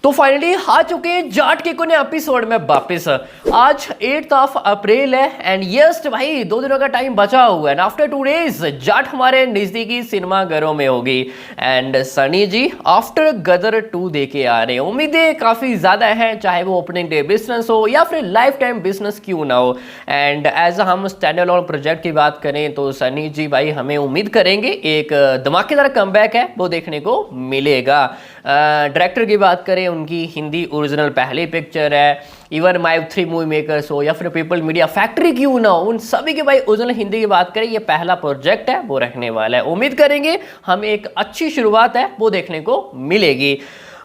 तो फाइनली आ चुके हैं जाट के कोने एपिसोड में वापस। आज 8 अप्रैल है एंड यस भाई 2 दिनों का टाइम बचा हुआ है। आफ्टर 2 डेज जाट हमारे नजदीकी सिनेमा घरों में होगी and Sunny ji after Gadar 2 देके आ रहे हैं। उम्मीदें काफी ज्यादा है, चाहे वो ओपनिंग डे बिजनेस हो या फिर लाइफ टाइम बिजनेस क्यों ना हो। एंड एज हम स्टैंड अलोन प्रोजेक्ट की बात करें तो सनी जी भाई हमें उम्मीद करेंगे एक धमाकेदार कमबैक है वो देखने को मिलेगा। डायरेक्टर की बात करें, उनकी हिंदी ओरिजिनल पहली पिक्चर है। इवन माई 3 मूवी मेकर्स हो या फिर पीपल मीडिया फैक्ट्री क्यों ना हो, उन सभी के भाई ओरिजिनल हिंदी की बात करें, ये पहला प्रोजेक्ट है वो रखने वाला है। उम्मीद करेंगे हमें एक अच्छी शुरुआत है वो देखने को मिलेगी।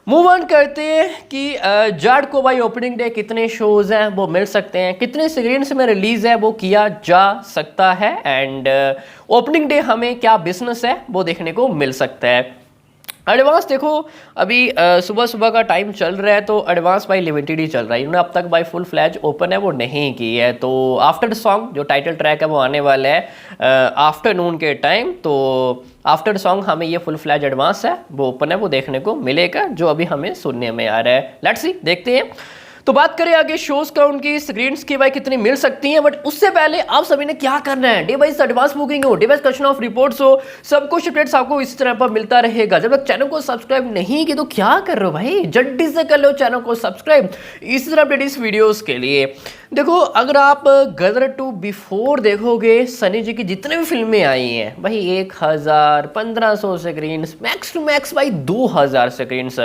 मूव ऑन करते हैं कि जाट को भाई ओपनिंग डे कितने शोज हैं वो मिल सकते हैं, कितने स्क्रीन्स में रिलीज है वो किया जा सकता है एंड ओपनिंग डे हमें क्या बिजनेस है वो देखने को मिल सकता है। एडवांस देखो अभी सुबह सुबह का टाइम चल रहा है तो एडवांस भाई लिमिटेड ही चल रहा है। इन्होंने अब तक भाई फुल फ्लैज ओपन है वो नहीं की है। तो आफ्टर सॉन्ग जो टाइटल ट्रैक है वो आने वाला है आफ्टरनून के टाइम। तो आफ्टर सॉन्ग हमें ये फुल फ्लैज एडवांस है वो ओपन है वो देखने को मिलेगा, जो अभी हमें सुनने में आ रहा है। लेट्स सी, देखते हैं। तो बात करें आगे शोज का, उनकी स्क्रीन्स की भाई कितनी मिल सकती हैं, बट उससे पहले आप सभी ने क्या करना है, डे वाइज एडवांस बुकिंग हो, day wise question of reports हो, सब कुछ अपडेट्स आपको इस तरह पर मिलता रहेगा। जब तक चैनल को सब्सक्राइब नहीं की तो क्या कर रहे हो भाई, जल्दी से कर लो चैनल को सब्सक्राइब इस तरह अपडेट इस वीडियोस के लिए। देखो अगर आप गदर 2 बिफोर देखोगे, सनी जी की जितने भी फिल्में आई हैं भाई 1000 1500 स्क्रीन्स मैक्स टू मैक्स भाई 2000 स्क्रीन्स,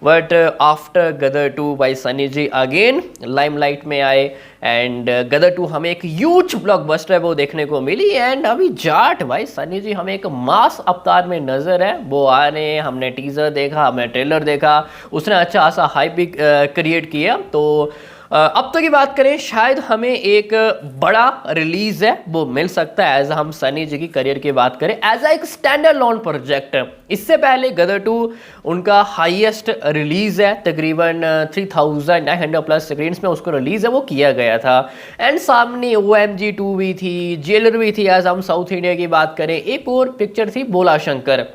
बट आफ्टर गदर 2 भाई सनी जी अगेन लाइमलाइट में आए एंड गदर 2 हमें एक ह्यूज ब्लॉकबस्टर है वो देखने को मिली। एंड अभी जाट भाई सनी जी हमें एक मास अवतार में नजर है वो आ रहे हैं। हमने टीजर देखा, हमने ट्रेलर देखा, उसने अच्छा खासा हाइप भी क्रिएट किया। तो अब तक की बात करें शायद हमें एक बड़ा रिलीज है वो मिल सकता है एज हम सनी जी की करियर की बात करें एज एक स्टैंड अलोन प्रोजेक्ट। इससे पहले गदर 2 उनका हाईएस्ट रिलीज है, तकरीबन 3900 प्लस स्क्रीन्स में उसको रिलीज है वो किया गया था। एंड सामने OMG 2 भी थी, जेलर भी थी एज हम साउथ इंडिया की बात करें, एक और पिक्चर थी बोला शंकर।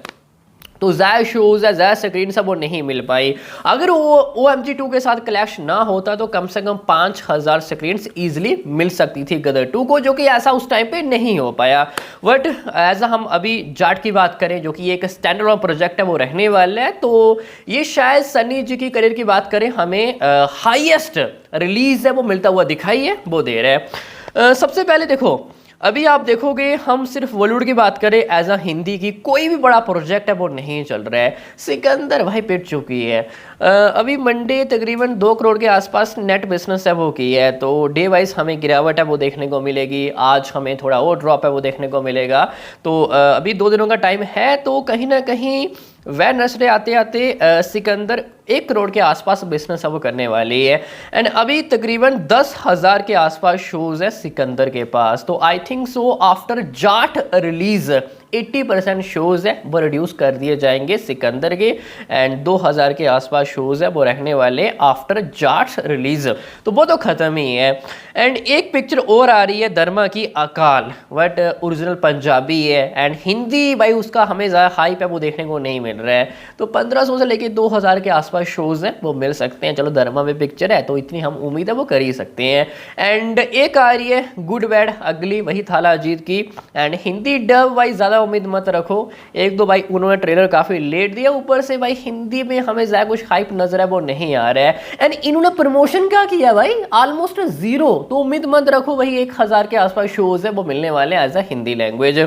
तो ज़्यादा शोज है, ज़्यादा स्क्रीन सब वो नहीं मिल पाई। अगर वो OMG 2 के साथ क्लैश ना होता तो कम से कम 5000 स्क्रीन्स ईजिली मिल सकती थी गदर 2 को, जो कि ऐसा उस टाइम पे नहीं हो पाया। बट एज हम अभी जाट की बात करें जो कि एक स्टैंड अलोन प्रोजेक्ट है वो रहने वाला है, तो ये शायद सनी जी की करियर की बात करें हमें हाईएस्ट रिलीज है वो मिलता हुआ दिखाई है वो दे रहा है। सबसे पहले देखो अभी आप देखोगे हम सिर्फ बॉलीवुड की बात करें एज अ हिंदी की कोई भी बड़ा प्रोजेक्ट है वो नहीं चल रहा है। सिकंदर भाई पिट चुकी है, अभी मंडे तकरीबन 2 करोड़ के आसपास नेट बिजनेस है वो की है। तो डे वाइज हमें गिरावट है वो देखने को मिलेगी, आज हमें थोड़ा और ड्रॉप है वो देखने को मिलेगा। तो अभी 2 दिनों का टाइम है, तो कहीं ना कहीं वेडनेसडे आते आते सिकंदर 1 करोड़ के आसपास बिजनेस है वो करने वाली है। एंड अभी तकरीबन 10,000 के आसपास शोज है सिकंदर के पास। तो I think so after Jat release 80% shows है वो रिड्यूस कर दिए जाएंगे सिकंदर के एंड 2000 के आसपास शोज है वो रहने वाले आफ्टर जाट रिलीज। तो वो तो खत्म ही है। एंड एक पिक्चर और आ रही है धर्मा की अकाल, बट ओरिजिनल पंजाबी है एंड हिंदी भाई उसका हमें ज़्यादा हाइप है वो देखने को नहीं मिल रहा है। तो 1500 से लेके 2000 के आसपास शोज हैं वो मिल सकते हैं। चलो धर्मा में पिक्चर है तो इतनी हम उम्मीद है वो कर ही सकते हैं। एंड एक आ रही है गुड बैड अगली, वही थाला अजीत की, एंड हिंदी डब भाई ज़्यादा उम्मीद मत रखो। 1-2 भाई उन्होंने ट्रेलर काफ़ी लेट दिया, ऊपर से भाई हिंदी में हमें ज़्यादा कुछ हाइप नजर है वो नहीं आ रहा है। एंड इन्होंने प्रमोशन क्या किया भाई, ऑलमोस्ट 0। तो उम्मीद मत रखो भाई 1000 के आसपास शोज है वो मिलने वाले as a Hindi language.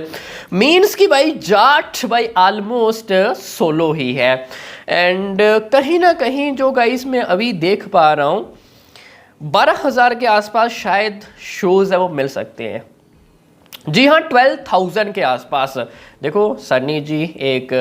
Means की भाई जाट भाई ऑलमोस्ट सोलो ही है। एंड कहीं ना कहीं जो गाइस मैं अभी देख पा रहा हूँ 12,000 के आसपास शायद शोज है वो मिल सकते हैं। जी हाँ, 12,000 के आसपास। देखो सनी जी एक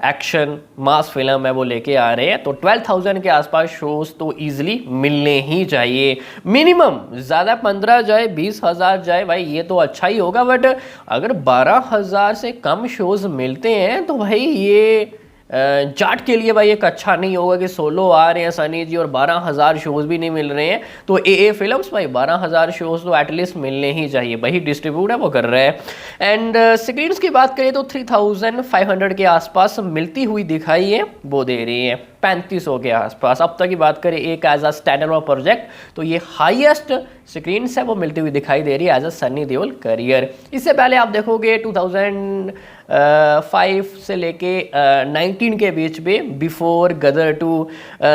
एक्शन मास फिल्म है वो लेके आ रहे हैं, तो 12,000 के आसपास शोज तो इजीली मिलने ही चाहिए मिनिमम। ज़्यादा 15 जाए 20,000 जाए भाई ये तो अच्छा ही होगा, बट अगर 12,000 से कम शोज मिलते हैं तो भाई ये जाट के लिए भाई एक अच्छा नहीं होगा कि सोलो आ रहे हैं सनी जी और 12,000 शोज भी नहीं मिल रहे हैं। तो AA फिल्म्स भाई 12,000 शोज तो एटलीस्ट मिलने ही चाहिए, वही डिस्ट्रीब्यूट है वो कर रहे हैं। एंड स्क्रीन्स की बात करें तो 3,500 के आसपास मिलती हुई दिखाई है वो दे रही है। 3500 के आसपास। अब तक की बात करें एक as a stand alone project, तो ये हाईएस्ट स्क्रीन्स है वो मिलती हुई दिखाई दे रही है as a Sunny Deol career. इससे पहले आप देखोगे 2005 से लेके 19 के बीच में बिफोर गदर 2,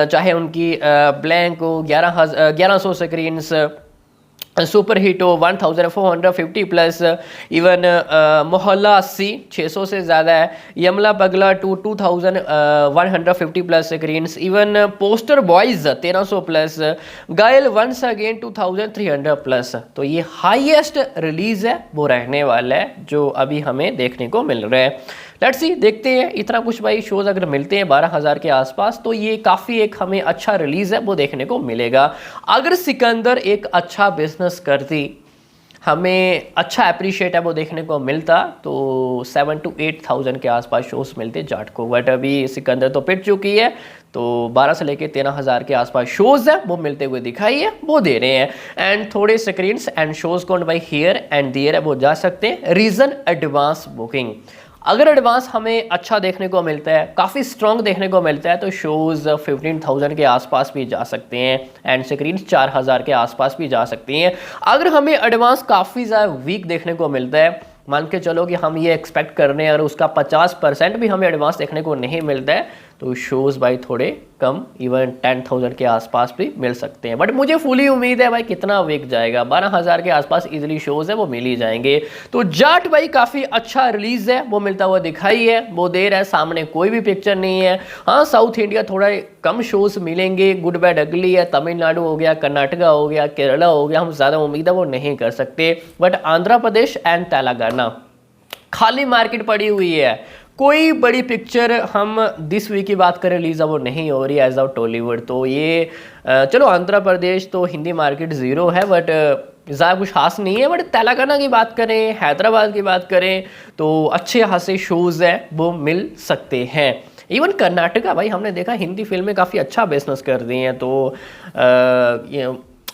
चाहे उनकी ब्लैंक हो 1100 स्क्रीन्स, सुपर हिट हो 1450 प्लस, इवन मोहल्ला 80 600 से ज़्यादा है, यमला पगला 2150 plus screens, even poster boys 1300 plus, गायल वंस अगेन 2300 प्लस। तो ये हाईएस्ट रिलीज़ है वो रहने वाला है जो अभी हमें देखने को मिल रहा है। लेट्स सी, देखते हैं इतना कुछ भाई शोज़ अगर मिलते हैं 12,000 के आसपास तो ये काफ़ी एक हमें अच्छा रिलीज़ है वो देखने को मिलेगा। अगर सिकंदर एक अच्छा बिजनेस करती, हमें अच्छा अप्रिशिएट है वो देखने को मिलता, तो 7 to 8,000 के आसपास शोज़ मिलते जाट को। बट अभी सिकंदर तो पिट चुकी है, तो 12 से लेके 13,000 के आसपास शोज़ है वो मिलते हुए दिखाई है वो दे रहे हैं। एंड थोड़े screens and shows count by here and there है वो जा सकते हैं। रीज़न एडवांस बुकिंग, अगर एडवांस हमें अच्छा देखने को मिलता है, काफ़ी स्ट्रॉन्ग देखने को मिलता है, तो शोज़ 15,000 के आसपास भी जा सकते हैं एंड स्क्रीन 4,000 के आसपास भी जा सकती हैं। अगर हमें एडवांस काफ़ी ज़्यादा वीक देखने को मिलता है, मान के चलो कि हम ये एक्सपेक्ट कर रहे हैं और उसका 50% भी हमें एडवांस देखने को नहीं मिलता है, तो शोज़ भाई थोड़े कम, इवन 10,000 के आसपास भी मिल सकते हैं। बट मुझे फुली उम्मीद है भाई कितना वीक जाएगा, 12,000 के आसपास इजीली शोज़ है वो मिल ही जाएंगे। तो जाट भाई काफ़ी अच्छा रिलीज़ है वो मिलता हुआ दिखाई है वो दे रहा है, सामने कोई भी पिक्चर नहीं है। हाँ, साउथ इंडिया थोड़ा कम शोज़ मिलेंगे, गुड बैड अगली है, तमिलनाडु हो गया, कर्नाटका हो गया, केरला हो गया, हम ज़्यादा उम्मीद है वो नहीं कर सकते। बट आंध्र प्रदेश एंड तेलंगाना खाली मार्केट पड़ी हुई है, कोई बड़ी पिक्चर हम दिस वीक की बात करें रिलीज वो नहीं हो रही एज ऑफ टॉलीवुड। तो ये चलो आंध्र प्रदेश तो हिंदी मार्केट ज़ीरो है, बट ज़्यादा कुछ खास नहीं है। बट तेलंगाना की बात करें, हैदराबाद की बात करें, तो अच्छे खासे शोज़ हैं वो मिल सकते हैं। इवन कर्नाटका भाई हमने देखा हिंदी फिल्में काफ़ी अच्छा बिजनेस कर दी हैं, तो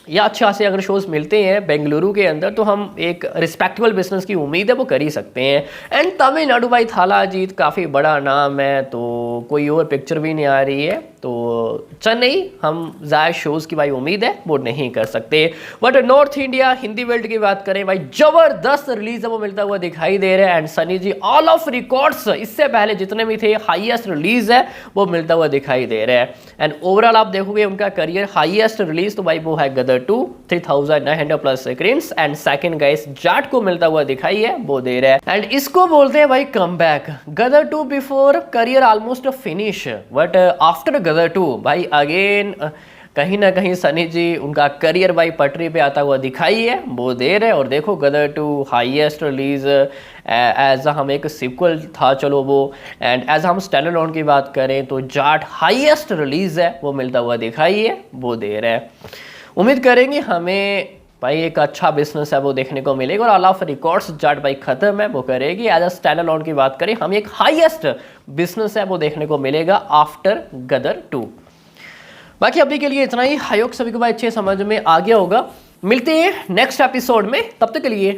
या अच्छे खासे अगर शोज़ मिलते हैं बेंगलुरु के अंदर, तो हम एक रिस्पेक्टेबल बिजनेस की उम्मीद है वो कर ही सकते हैं। एंड तमिलनाडु भाई थाला अजीत काफ़ी बड़ा नाम है, तो कोई और पिक्चर भी नहीं आ रही है, तो चेन्नई हम ज़्यादा शोज़ की भाई उम्मीद है वो नहीं कर सकते। But north India Hindi world की बात करें भाई, ज़बरदस्त रिलीज है वो मिलता हुआ दिखाई दे रहा है। And Sunny ji all of records इससे पहले जितने भी थे हाईएस्ट रिलीज है वो मिलता हुआ दिखाई दे रहा है। एंड ओवरऑल आप देखोगे उनका करियर हाईएस्ट रिलीज तो भाई वो है गदर 2, 3,900 plus screens, and second guys Jat को मिलता हुआ दिखाई है वो दे रहा है। एंड इसको बोलते हैं भाई comeback. Gadar 2 before career almost finish, but after Gadar 2 भाई अगेन कहीं ना कहीं सनी जी उनका करियर भाई पटरी पे आता हुआ दिखाई है वो दे रहे। और देखो गदर 2 हाईएस्ट रिलीज एज हम एक सिक्वल था चलो वो, एंड एज हम स्टैंड अलोन की बात करें तो जाट हाईएस्ट रिलीज है वो मिलता हुआ दिखाई है वो दे रहा है। उम्मीद करेंगे हमें भाई एक अच्छा बिजनेस है वो देखने को मिलेगा। और ऑल ऑफ रिकॉर्ड्स जाट भाई खत्म है वो करेगी। एज अ स्टैंड अलोन की बात करें हम एक हाईएस्ट बिजनेस है वो देखने को मिलेगा आफ्टर गदर 2। बाकी अभी के लिए इतना ही। आई होप सभी को भाई अच्छे समझ में आ गया होगा। मिलते हैं नेक्स्ट एपिसोड में, तब तक के लिए